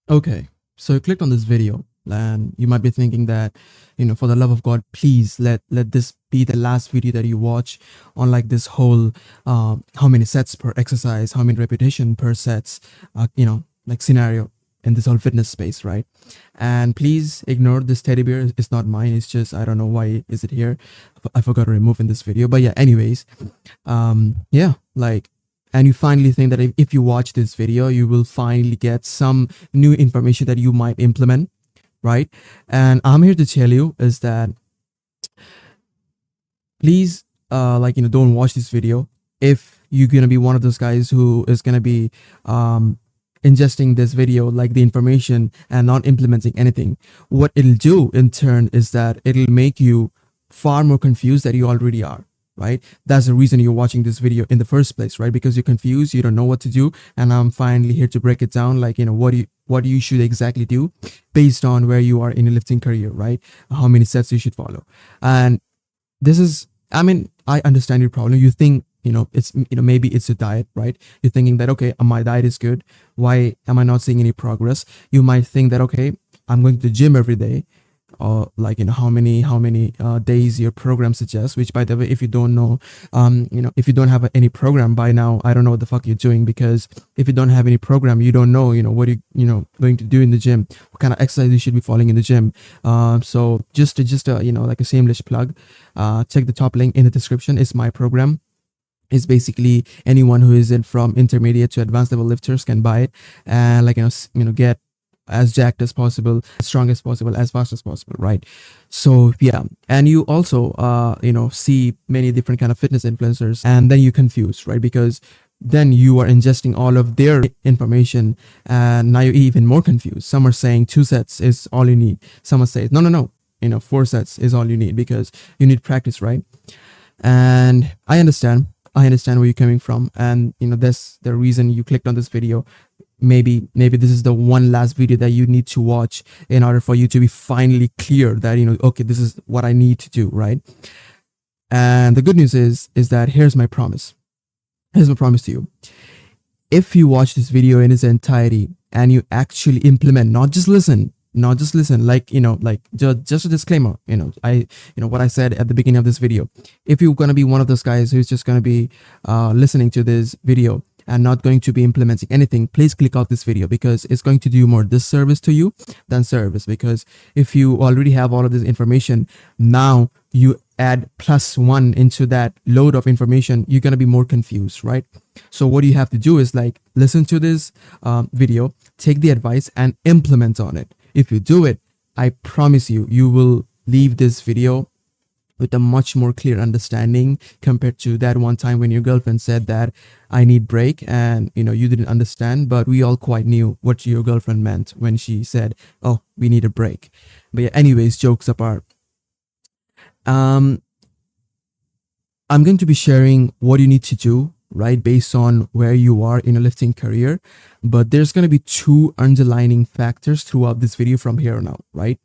Okay, so you clicked on this video and you might be thinking that, for the love of God, please let this be the last video that you watch on like this whole how many sets per exercise, how many repetition per sets, like scenario in this whole fitness space, right? And please ignore this teddy bear. It's not mine. It's just I don't know why is it here. I forgot to remove in this video. But yeah, anyways, yeah, like and you finally think that if you watch this video you will finally get some new information that you might implement, right? And I'm here to tell you is that please don't watch this video if you're gonna be one of those guys who is gonna be ingesting this video like the information and not implementing anything. What it'll do in turn is that it'll make you far more confused than you already are, right? That's the reason you're watching this video in the first place, right? Because you're confused, you don't know what to do, and I'm finally here to break it down, like what you should exactly do based on where you are in your lifting career, right? How many sets you should follow. And this is, I mean, I understand your problem. You think, it's, maybe it's a diet, right? You're thinking that, okay, my diet is good. Why am I not seeing any progress? You might think that, okay, I'm going to the gym every day, or like, how many days your program suggests, which by the way, if you don't know, if you don't have any program by now, I don't know what the fuck you're doing, because if you don't have any program, you don't know, what going to do in the gym, what kind of exercise you should be following in the gym. So just like a shameless plug, check the top link in the description. It's my program. It's basically anyone who is in from intermediate to advanced level lifters can buy it and get as jacked as possible, as strong as possible, as fast as possible, right? So yeah, and you also see many different kind of fitness influencers, and then you confuse, right? Because then you are ingesting all of their information, and now you're even more confused. Some are saying 2 sets is all you need. Some are saying no, 4 sets is all you need because you need practice, right? And I understand where you're coming from, and that's the reason you clicked on this video. Maybe this is the one last video that you need to watch in order for you to be finally clear that okay, this is what I need to do, right? And the good news is that here's my promise. Here's my promise to you. If you watch this video in its entirety and you actually implement, not just listen, just a disclaimer, what I said at the beginning of this video. If you're going to be one of those guys who's just going to be listening to this video and not going to be implementing anything, please click off this video, because it's going to do more disservice to you than service. Because if you already have all of this information, now you add +1 into that load of information, you're going to be more confused, right? So what you have to do is listen to this video, take the advice and implement on it. If you do it, I promise you, you will leave this video with a much more clear understanding compared to that one time when your girlfriend said that I need break, and you didn't understand, but we all quite knew what your girlfriend meant when she said, oh, we need a break. But yeah, anyways, jokes apart, I'm going to be sharing what you need to do, right, based on where you are in a lifting career. But there's going to be 2 underlining factors throughout this video from here on out, right?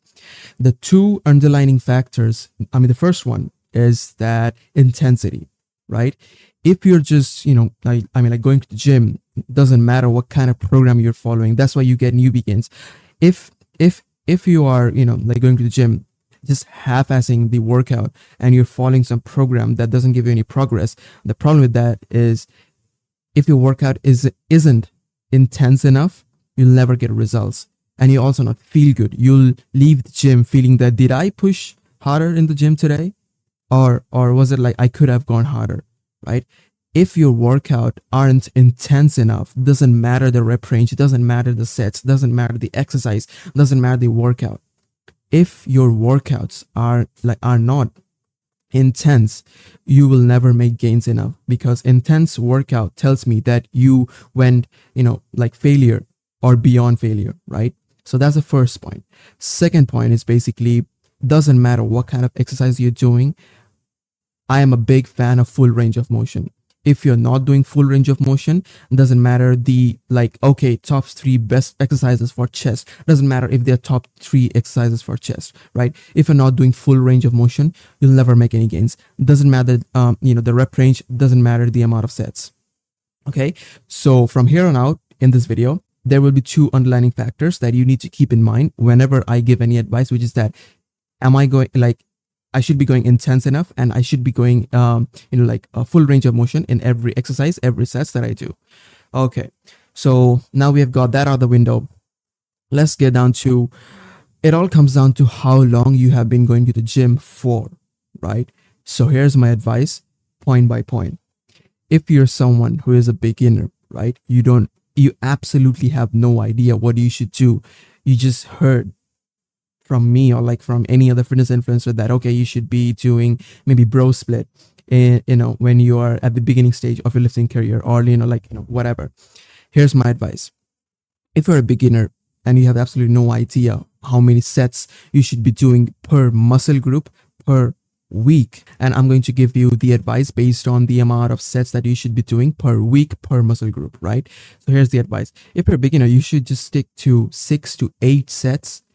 The 2 underlining factors, the first one is that intensity, right? If you're just, going to the gym, doesn't matter what kind of program you're following. That's why you get newbie gains. If you are, going to the gym, just half-assing the workout and you're following some program that doesn't give you any progress, the problem with that is if your workout isn't intense enough, you'll never get results. And you also not feel good. You'll leave the gym feeling that, did I push harder in the gym today? Or was it like I could have gone harder, right? If your workout aren't intense enough, doesn't matter the rep range, doesn't matter the sets, doesn't matter the exercise, doesn't matter the workout. If your workouts are not intense, you will never make gains enough, because intense workout tells me that you went, failure or beyond failure, right? So that's the first point. Second point is basically, doesn't matter what kind of exercise you're doing. I am a big fan of full range of motion. If you're not doing full range of motion, doesn't matter the top 3 best exercises for chest. Doesn't matter if they're top 3 exercises for chest, right? If you're not doing full range of motion, you'll never make any gains. Doesn't matter, the rep range, doesn't matter the amount of sets. Okay. So from here on out in this video, there will be two underlying factors that you need to keep in mind whenever I give any advice, which is that, am I going like, I should be going intense enough, and I should be going like a full range of motion in every exercise, every sets that I do. Okay, so now we have got that out of the window. Let's get down to, it all comes down to how long you have been going to the gym for, right? So here's my advice, point by point. If you're someone who is a beginner, right? You absolutely have no idea what you should do. You just heard from me or like from any other fitness influencer that, okay, you should be doing maybe bro split when you are at the beginning stage of your lifting career, or whatever. Here's my advice. If you're a beginner and you have absolutely no idea how many sets you should be doing per muscle group per week, and I'm going to give you the advice based on the amount of sets that you should be doing per week per muscle group, right? So here's the advice. If you're a beginner, you should just stick to 6 to 8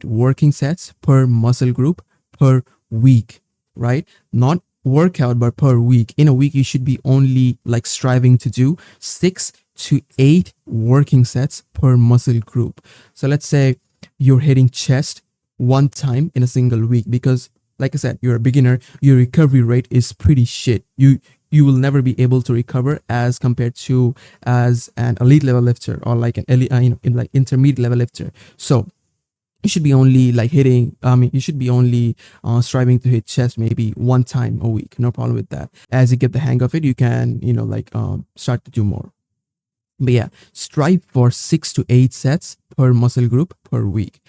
working sets per muscle group per week, right? Not workout, but per week. In a week, you should be only like striving to do 6 to 8 working sets per muscle group. So let's say you're hitting chest one time in a single week, because like I said, you're a beginner, your recovery rate is pretty shit. You will never be able to recover as compared to as an elite level lifter, or like an elite, like intermediate level lifter. So you should be only like hitting, you should be only striving to hit chest maybe one time a week. No problem with that. As you get the hang of it, you can, start to do more. But yeah, strive for 6 to 8 sets per muscle group per week.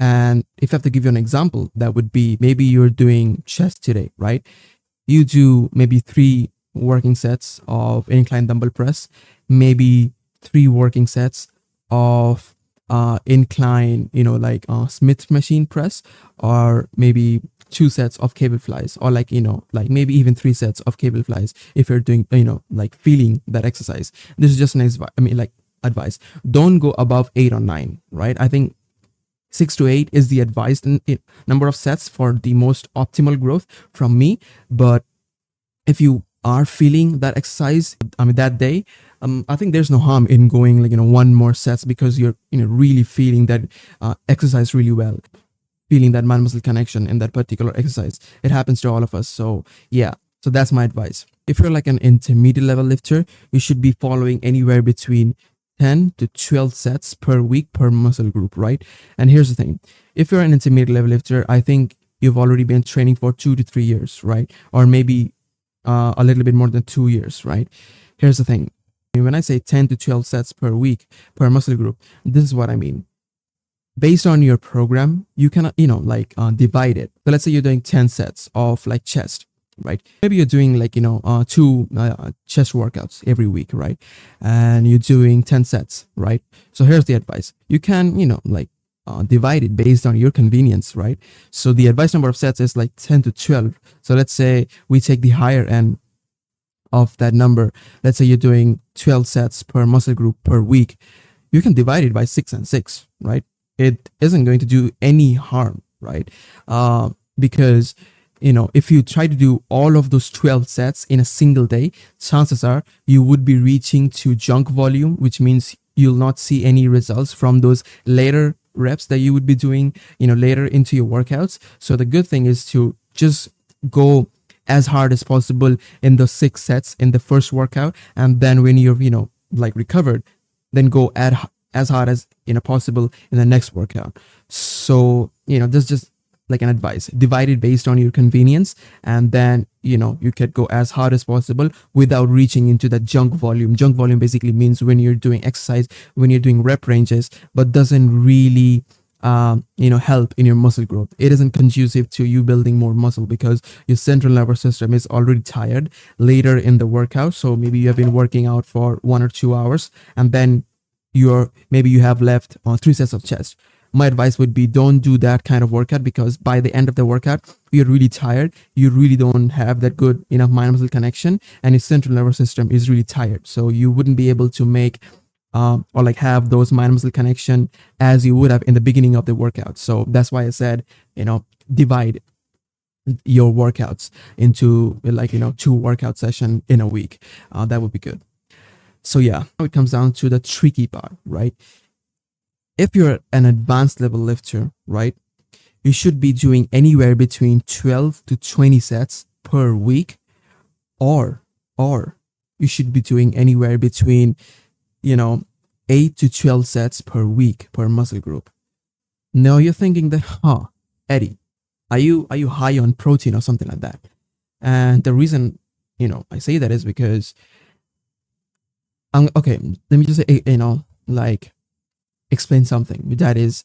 And if I have to give you an example, that would be, maybe you're doing chest today, right? You do maybe 3 working sets of incline dumbbell press, maybe 3 working sets of incline, Smith machine press, or maybe 2 sets of cable flies, or maybe even 3 sets of cable flies if you're doing, feeling that exercise. This is just an advice. Don't go above 8 or 9, right? I think 6 to 8 is the advised number of sets for the most optimal growth from me. But if you are feeling that exercise, that day, I think there's no harm in going one more sets, because you're really feeling that exercise really well, feeling that mind muscle connection in that particular exercise. It happens to all of us. So yeah, so that's my advice. If you're like an intermediate level lifter, you should be following anywhere between 10 to 12 sets per week per muscle group, right? And here's the thing. If you're an intermediate level lifter, I think you've already been training for 2 to 3 years, right? Or maybe a little bit more than 2 years, right? Here's the thing. When I say 10 to 12 sets per week per muscle group, this is what I mean. Based on your program, you can, divide it. So let's say you're doing 10 sets of like chest, right? Maybe you're doing 2 chest workouts every week, right? And you're doing 10 sets, right? So here's the advice. You can, divide it based on your convenience, right? So the advice number of sets is like 10 to 12. So let's say we take the higher end of that number. Let's say you're doing 12 sets per muscle group per week. You can divide it by 6 and 6, right? It isn't going to do any harm, right? Because if you try to do all of those 12 sets in a single day, chances are you would be reaching to junk volume, which means you'll not see any results from those later reps that you would be doing, later into your workouts. So the good thing is to just go as hard as possible in the 6 sets in the first workout. And then when you're, recovered, then go as hard as possible in the next workout. So, this is just like an advice. Divide it based on your convenience, and then you could go as hard as possible without reaching into that junk volume. Junk volume basically means when you're doing exercise, when you're doing rep ranges, but doesn't really help in your muscle growth. It isn't conducive to you building more muscle, because your central nervous system is already tired later in the workout. So maybe you have been working out for 1 or 2 hours, and then maybe you have left 3 sets of chest. My advice would be, don't do that kind of workout, because by the end of the workout, you're really tired. You really don't have that good enough mind muscle connection, and your central nervous system is really tired. So you wouldn't be able to make or have those mind muscle connection as you would have in the beginning of the workout. So that's why I said, divide your workouts into 2 workout session in a week. That would be good. So yeah, now it comes down to the tricky part, right? If you're an advanced level lifter, right, you should be doing anywhere between 12 to 20 sets per week, or or you should be doing anywhere between, you know, 8 to 12 sets per week per muscle group. Now you're thinking that, Eddie, are you high on protein or something like that? And the reason, I say that is because, okay, let me just say, like, explain something. That is,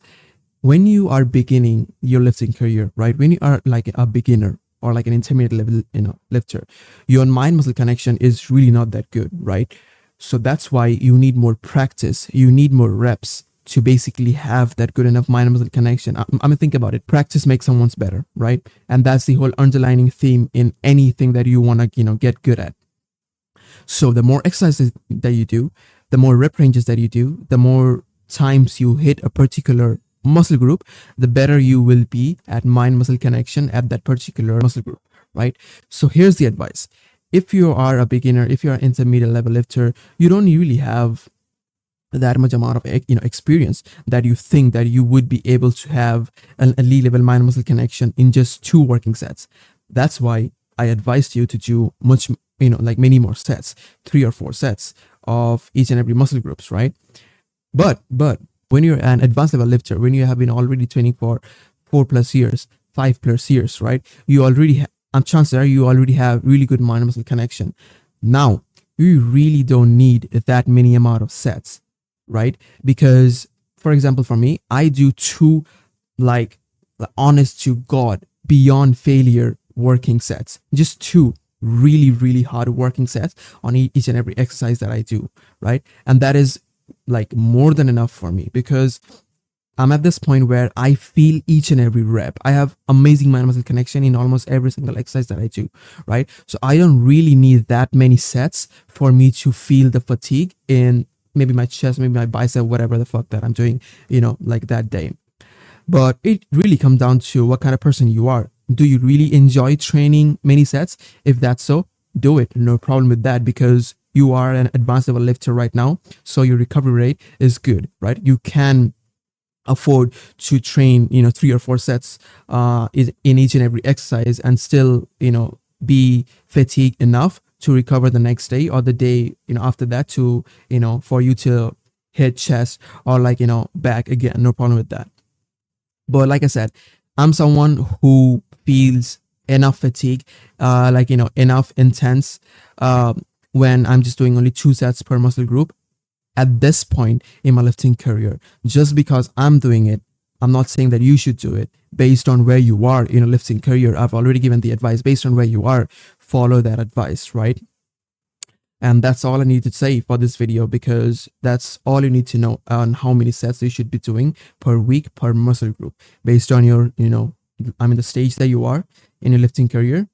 when you are beginning your lifting career, right? When you are like a beginner or like an intermediate level, lifter, your mind muscle connection is really not that good, right? So that's why you need more practice. You need more reps to basically have that good enough mind muscle connection. I mean, think about it. Practice makes someone's better, right? And that's the whole underlining theme in anything that you want to, get good at. So the more exercises that you do, the more rep ranges that you do, the more times you hit a particular muscle group, the better you will be at mind muscle connection at that particular muscle group, right? So here's the advice. If you are a beginner, if you're an intermediate level lifter, you don't really have that much amount of experience that you think that you would be able to have an elite level mind muscle connection in just 2 working sets. That's why I advised you to do much, like many more sets, 3 or 4 sets of each and every muscle groups, right? But when you're an advanced level lifter, when you have been already training for 4 plus years, 5 plus years, right? You already and chances are you already have really good mind muscle connection. Now you really don't need that many amount of sets, right? Because, for example, for me, I do 2, like, honest to God, beyond failure working sets, just 2 really, really hard working sets on each and every exercise that I do, right? And that is like more than enough for me, because I'm at this point where I feel each and every rep. I have amazing mind muscle connection in almost every single exercise that I do, right? So I don't really need that many sets for me to feel the fatigue in maybe my chest, maybe my bicep, whatever the fuck that I'm doing, like that day. But it really comes down to what kind of person you are. Do you really enjoy training many sets? If that's so, do it. No problem with that, because you are an advanced level lifter right now. So your recovery rate is good, right? You can afford to train 3 or 4 sets in each and every exercise and still be fatigued enough to recover the next day or the day after that to for you to hit chest or like back again. No problem with that. But like I said, I'm someone who feels enough fatigue, like enough intense, when I'm just doing only 2 sets per muscle group at this point in my lifting career. Just because I'm doing it, I'm not saying that you should do it. Based on where you are in a lifting career, I've already given the advice. Based on where you are, follow that advice, right? And that's all I need to say for this video, because that's all you need to know on how many sets you should be doing per week per muscle group based on your, the stage that you are in your lifting career.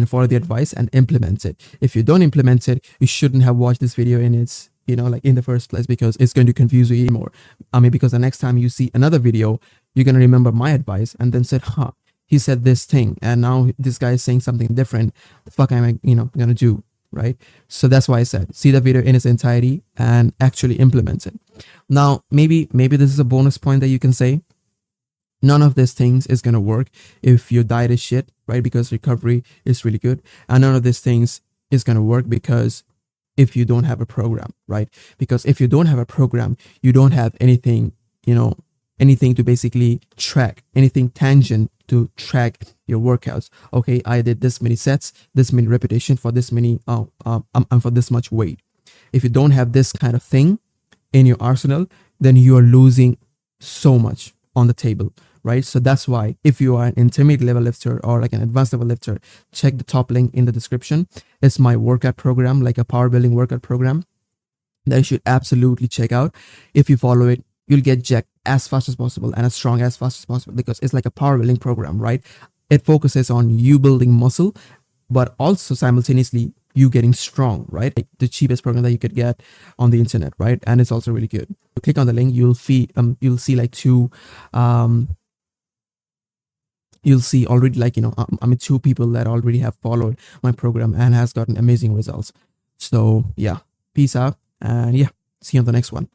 Follow the advice and implement it. If you don't implement it, you shouldn't have watched this video in its, like in the first place, because it's going to confuse you even more. Because the next time you see another video, you're going to remember my advice and then said, he said this thing and now this guy is saying something different. The fuck am I, going to do? Right? So that's why I said, see the video in its entirety and actually implement it. Now, maybe this is a bonus point that you can say, none of these things is going to work if your diet is shit, right? Because recovery is really good. And none of these things is going to work because if you don't have a program, right? Because if you don't have a program, you don't have anything, anything to basically track, anything tangent to track your workouts. Okay, I did this many sets, this many repetition for this many, and for this much weight. If you don't have this kind of thing in your arsenal, then you are losing so much on the table, right? So that's why if you are an intermediate level lifter or like an advanced level lifter, check the top link in the description. It's my workout program, like a power building workout program that you should absolutely check out. If you follow it, you'll get jacked as fast as possible and as strong as fast as possible, because it's like a power building program, right? It focuses on you building muscle, but also simultaneously you getting strong, right? Like the cheapest program that you could get on the internet, right? And it's also really good. You click on the link, you'll see like you'll see already like 2 people that already have followed my program and has gotten amazing results. So yeah, peace out. And yeah, see you on the next one.